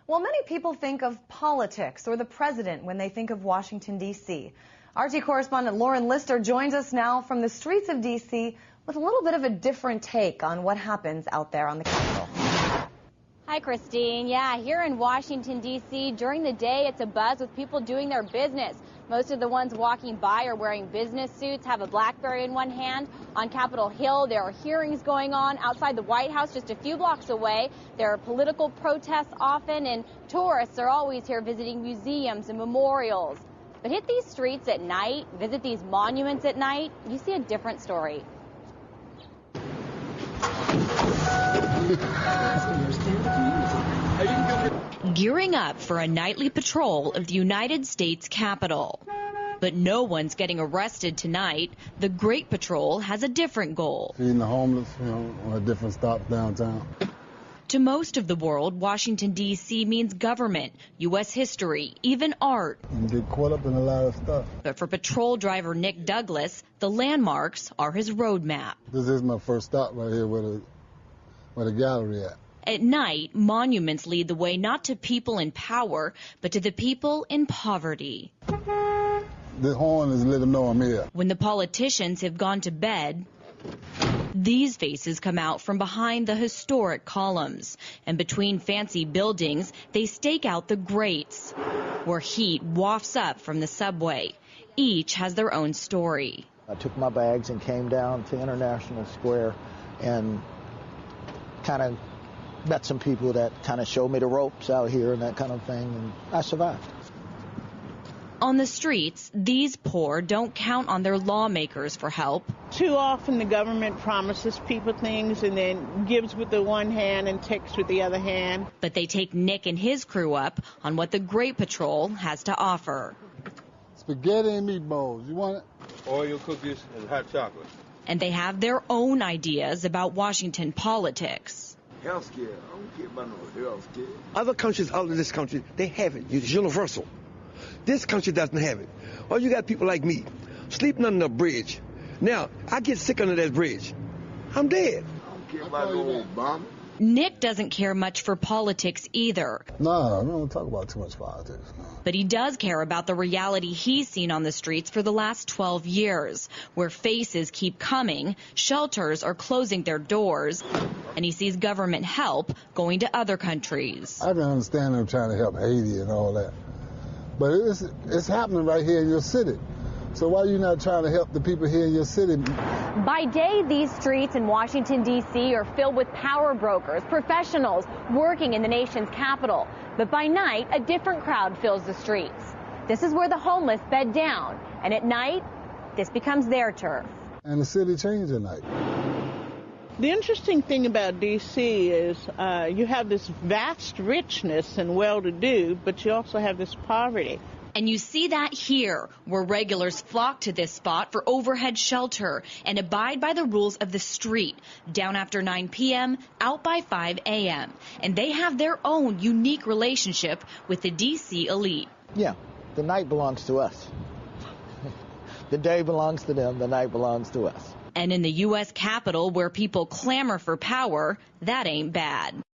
Well, many people think of politics or the president when they think of Washington, D.C. RT correspondent Lauren Lister joins us now from the streets of D.C. with a little bit of a different take on what happens out there on the Capitol. Hi, Christine. Yeah, here in Washington, D.C., during the day, it's a buzz with people doing their business. Most of the ones walking by are wearing business suits, have a BlackBerry in one hand. On Capitol Hill, there are hearings going on. Outside the White House, just a few blocks away, there are political protests often, and tourists are always here visiting museums and memorials. But hit these streets at night, visit these monuments at night, you see a different story. Gearing up for a nightly patrol of the United States Capitol. But no one's getting arrested tonight. The Great Patrol has a different goal. Feeding the homeless, on a different stop downtown. To most of the world, Washington, D.C. means government, U.S. history, even art. You get caught up in a lot of stuff. But for patrol driver Nick Douglas, the landmarks are his roadmap. This is my first stop right here where the gallery at. At night, monuments lead the way not to people in power, but to the people in poverty. The horn is letting them know I'm here. When the politicians have gone to bed, these faces come out from behind the historic columns. And between fancy buildings, they stake out the grates, where heat wafts up from the subway. Each has their own story. I took my bags and came down to International Square and kind of met some people that kind of showed me the ropes out here and that kind of thing, and I survived. On the streets, these poor don't count on their lawmakers for help. Too often the government promises people things and then gives with the one hand and takes with the other hand. But they take Nick and his crew up on what the Great Patrol has to offer. Spaghetti and meatballs. You want it? Oreo cookies and hot chocolate. And they have their own ideas about Washington politics. Health care. I don't care about no health care. Other countries out of this country, they have it. It's universal. This country doesn't have it. Well, you got people like me sleeping under a bridge. Now, I get sick under that bridge. I'm dead. I don't care about no Obama. Nick doesn't care much for politics either. No, we don't talk about too much politics. No. But he does care about the reality he's seen on the streets for the last 12 years, where faces keep coming, shelters are closing their doors, and he sees government help going to other countries. I can understand them trying to help Haiti and all that, but it's happening right here in your city. So why are you not trying to help the people here in your city? By day, these streets in Washington, D.C. are filled with power brokers, professionals working in the nation's capital. But by night, a different crowd fills the streets. This is where the homeless bed down. And at night, this becomes their turf. And the city changed at night. The interesting thing about D.C. is you have this vast richness and well-to-do, but you also have this poverty. And you see that here, where regulars flock to this spot for overhead shelter and abide by the rules of the street, down after 9 p.m., out by 5 a.m. And they have their own unique relationship with the D.C. elite. Yeah, the night belongs to us. The day belongs to them, the night belongs to us. And in the U.S. Capitol, where people clamor for power, that ain't bad.